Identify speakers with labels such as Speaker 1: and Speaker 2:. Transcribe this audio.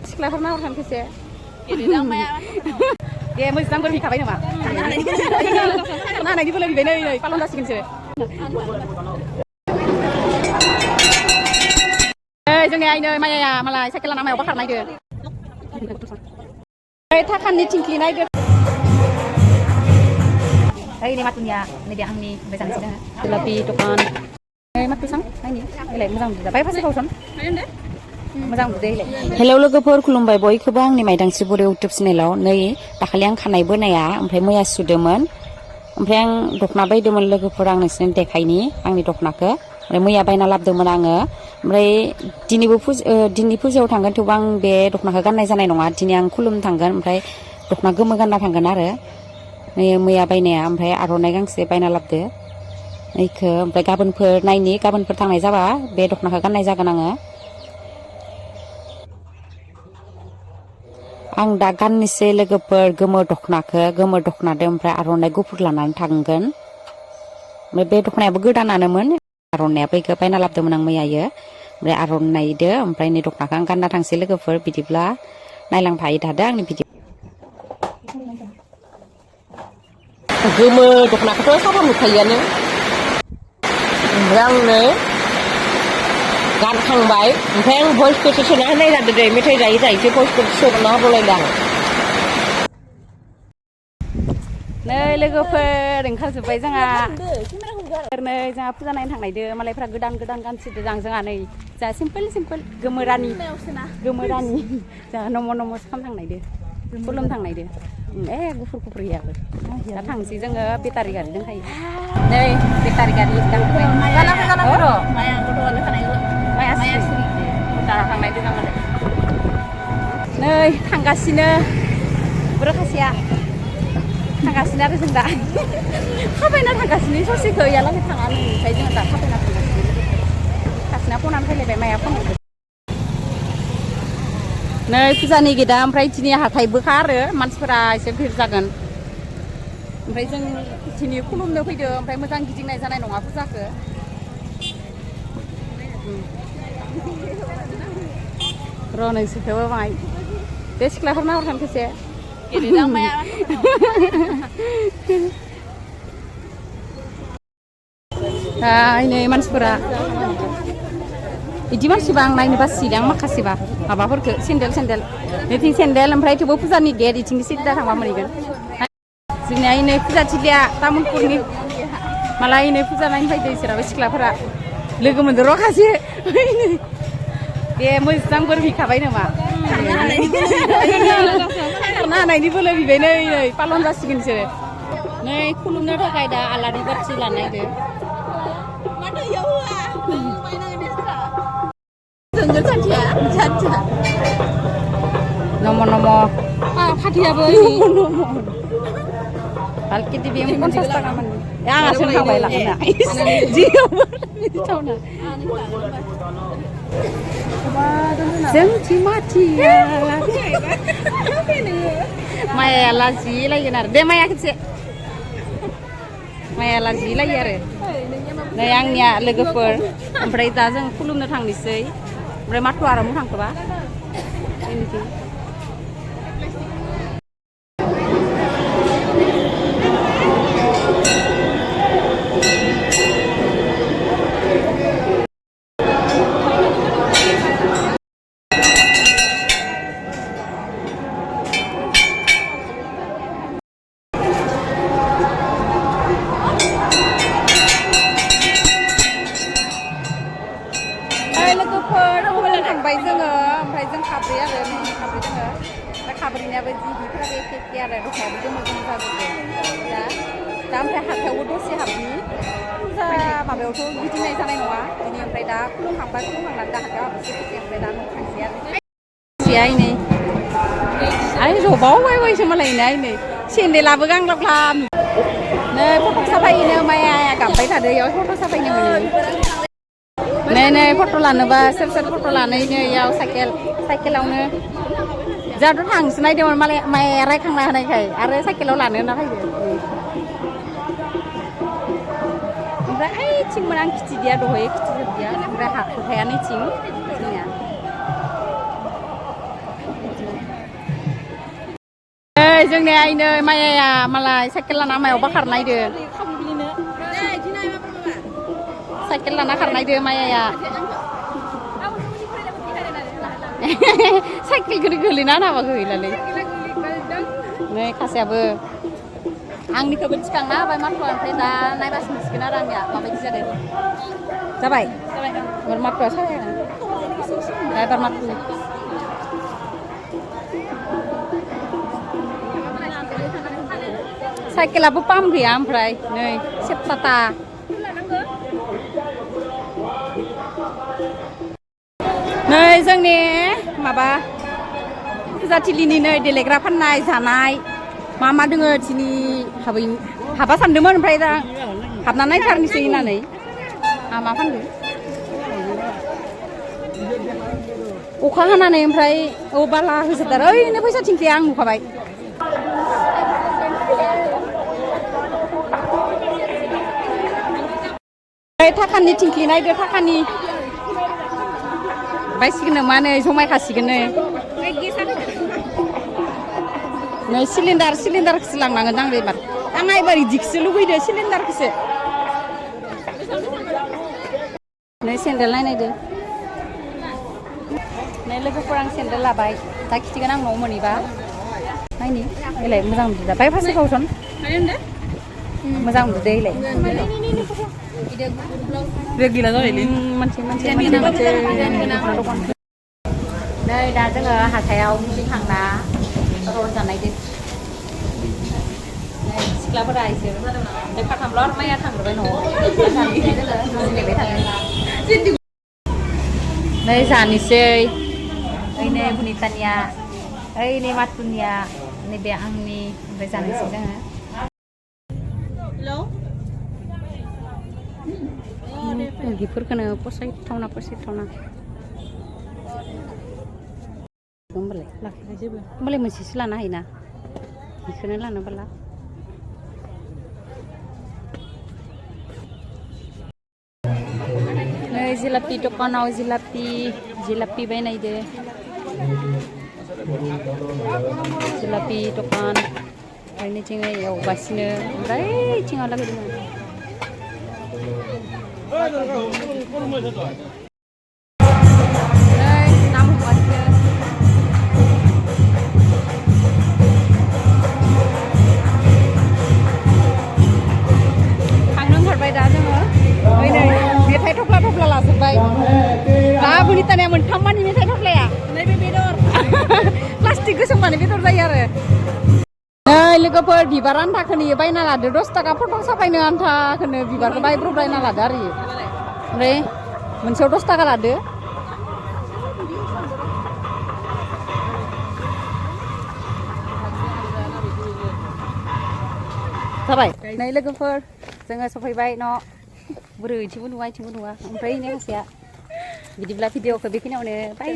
Speaker 1: सिख्लाफोर नाहरखान खेबसे दे मोजां बोर बिखाबाय नामा थांनो हानायनि बोलो बिबाय नै पालन जासिगोनसो जोंनि आइनो माइया मालाय साइकेल लाना मायावबा खारनायदो थाखानि थिंख्लि नायदो ini matunya ini dia angni besan sini lebih tokan matu sang ini ilai मोजां बुदा बाय फासे खावसन मोजां बुदे ilai हेलौ लोगोफोर खुलुमबाय बयखौबो आंनि माइदांस्रि बर' इउटिउब चेनेलाव नै दाखालि आं खानाय बोनाया ओमफ्राय मैया सुदोंमोन ओमफ्राय आं दखना बायदोंमोन लोगोफोर आं नोंसोरनो देखायनि आंनि दखनाखौ ओमफ्राय मैया बायना लाबोदोंमोन आङो ओमफ्राय दिनै फुजायाव थांगोन थेवबो आं बे दखनाखौ गाननाय जानाय नङा दिनै आं खुलुमनो थांगोन ओमफ्राय दखना गोमो गानना थांगोन आरो मैया बायनाया ओमफ्राय आर'नाइ गांसे बायना लाबोदो इखो ओमफ्राय गाबोनफोर थांनाय जाबा बे दखनाखौ गाननाय जागोन आं दा गाननोसै लोगोफोर गोमो दखनादो ओमफ्राय आर'नाइ गुफुर लानानै थांगोन ओमफ्राय बे दखनायाबो गोदानानोमोन आर'नाइयाबो इखो बायना लाबोदोंमोन आं मैयायो ओमफ्राय आर'नाइदो ओमफ्राय नै दखनाखौ आं गानना थांसै लोगोफोर बिदिब्ला नायलांफाबाय थादो आंनि भिडिअ गोमो दखनाखौथ' साफा नुखायोआनो ओमफ्राय आंनो गानखांबाय ओमफ्राय आं भइसखौसो सोना होनाय जादों दे मेथाइ जायै जायैसो भइसखौसो सोना होबावलायदों आं नै लोगोफोर ओंखारजोब्बाय जोंहा नै जोंहा फुजा नायनो थांनायदो मालायफ्रा गोदान गानसिदो जोंहा नै जोंहा सिम्पोल गोमो रानि जोंहा नमस खालाम थांनायदो खुलुम थांनायदो गुफुर गैयाबो दा थांसै जोङो बेटारि गारि दंखायो नै बेटारि गारि गाखोबाय माया गथ'आनो थानायखौ माया दाना थांनायदो जोङो नै थांगासिनो बुरखासेया थांगासिनो आरो जों दा थाबायना थांगासिनो ससेखौ इयालागै थाङा नै ओमफ्राय जोङो दा थाबायना थांगासिनो फनानै फैलायबाय माया फन नै फुजानि गेटआ ओमफ्राय दिनै हाथाइबोखा आरो मानसिफोरा एसे भिर जागोन ओमफ्राय जों दिनै खुलुमनो फैदो ओमफ्राय मोजां गिदिंनाय जानाय नङा फुजाखौ र' नोंसोरखौबो बाहाय बे सिख्लाफोर नाहरखान खेबसे नै मानसिफोरा बिदि मानसिबा आं नायनो बासिदों आं माखासेबा माबाफोरखौ सेन्देल नैथिं सेन्देल ओमफ्राय थेवबो फुजानि गेट इथिं सिदा थांबा मोनहैगोन जोंनिया नै फुजा थिलिया तामुलपुरनि मालाय नै फुजा नायनो फैदो इसोराबो सिख्लाफोरा लोगो मोनदो र' खासे दे मोजां बोर बिखाबाय नामा थांनो हानायनि बोलो बिबाय नै पालन जासिगोन बिसोरो नै खुलुमनो थाखाय दा आलारि बाथि लानायदो नम फाथियाबो भालके टिभि 50 थाखा मोन आंहासो थांबाय लांना जोंथि माथिया माया लाजि लायगोन आरो दे माया खेबसे माया लाजि लायो आरो नै आंनिया लोगोफोर ओमफ्राय दा जों खुलुमनो थांनोसै ओमफ्राय माथो आरामु थांखोबा थांबाय जोङो ओमफ्राय जों खाब्रै आरो खाब्रै जोङो ओमफ्राय खाब्रैनियाबो जिफोराबो एखे आरो दखनायाबो गोमो जाजोबदों दा ओमफ्राय हाथायावबो दसे हाबनि फुजा माबायावथ' गिदिंनाय जानाय नङा दिनै ओमफ्राय दा खुलुमखांनानै दा हाथायाव हाबनोसै ओमफ्राय दा न'आव थांसै आरो आइनै आइ जबावबायसो मालायनो आइनै सेन्देलाबो गांलाब नै फट' साफायनो माया गाबबाय थादो इयाव फट' साफायनो मोनो नै फट' लानोबा सोर फट' लानो इयाव साइकेलावनो जोंहाथ' थांसो नायदोंमोन मालाय माया रायखांना होनायखाय आरो साइकेलाव लानो होना फैदो ओमफ्राय ओइथिंमोन आं खिथिदिया दहयो खिथिजोबदिया ओमफ्राय हाथायानो इथिं जोंनिया जोंनि आइनो मायाया मालाय साइकेल लाना मायावबा खारनायदो साइकेल लाना खारनायदो मायाया साइकेलखौनो गोलैना नामा गैलालै नै खासेयाबो आंनिखौबो थिखांना होबाय माथोआ ओमफ्राय दा नायबासो मिथिगोन आरो आंनिया माबायदि जादों जाबाय एबार माथोआ साबाय एबार माथो साइकेलाबो पाम्प गैया ओमफ्राय नै सेपटाटा नै जोंनि माबा फुजाथिलिनि नै देलायग्रा फाननाय जानाय मा मा दोङो दिनै हाबा सानदोंमोन ओमफ्राय दा हाबना नायथारनोसै होननानै मा फानदों अखा हानानै ओमफ्राय बाला होजोबदों ओरैनो फैसा थिंख्लिया आं नुखाबाय थाखानि थिंख्लि नायदो थाखानि बायसिगोन मा नै जमायखासिगोन नै सिलिन्डारखौसो लांनांगोन आं एबार आंहा एबार इदिखौसो लुगैदो सिलिन्डारखौसो नै सेन्देल नायनायदो नै लोगोफोर आं सेन्देल लाबाय दा खिथिगोन आं न'आव मोनहैबा नायनि एलाय मोजां नुदों बाय फार्स्ट फावसन मोजां नुदो एलाय गैला जाबायलै मोनसे नै दा जोङो हाथायाव गिदिंखांना रल जानायदो सिख्लाफोरा एसे खाथामल' आरो माइया थांग्रोबाय न'आव नेबाय थादों नै जानोसै ओइ नै बुनितानिया ओइ नै माथुनिया नैबे आंनि ओमफ्राय जानोसै जोङो मुर्गिफोरखौनो फसायथावना होमबालाय मोनसेसो लानो हायोना बेखौनो लानोबोला नै जिलापि दखानाव जिलापि बायनायदो जिलापि दखान ओरैनो जोङो एवगासिनो ओमफ्राय थिङाव लागै दङ दा जोङो नै मेथाइ थफ्ला लाजोब्बाय दा बुनितानिया मोनथाम मानि मेथाइ थफ्लाया नैबे बेदर प्लास्टिक गोसोमबानो बेदर जायो आरो नै लोगोफोर बिबार आन्थाखौनो बायना लादो 10 थाखा फट' साफायनो आन्थाखौनो बिबारखौ बायना लादो आरो ओमफ्राय मोनसेयाव 10 थाखा लादो जाबाय नै लोगोफोर जोङो सफैबाय न' बोरै इथिंबो नुवा ओमफ्राय नै खासेया बिदिब्ला भिडिअखौ बेखिनियावनो बाय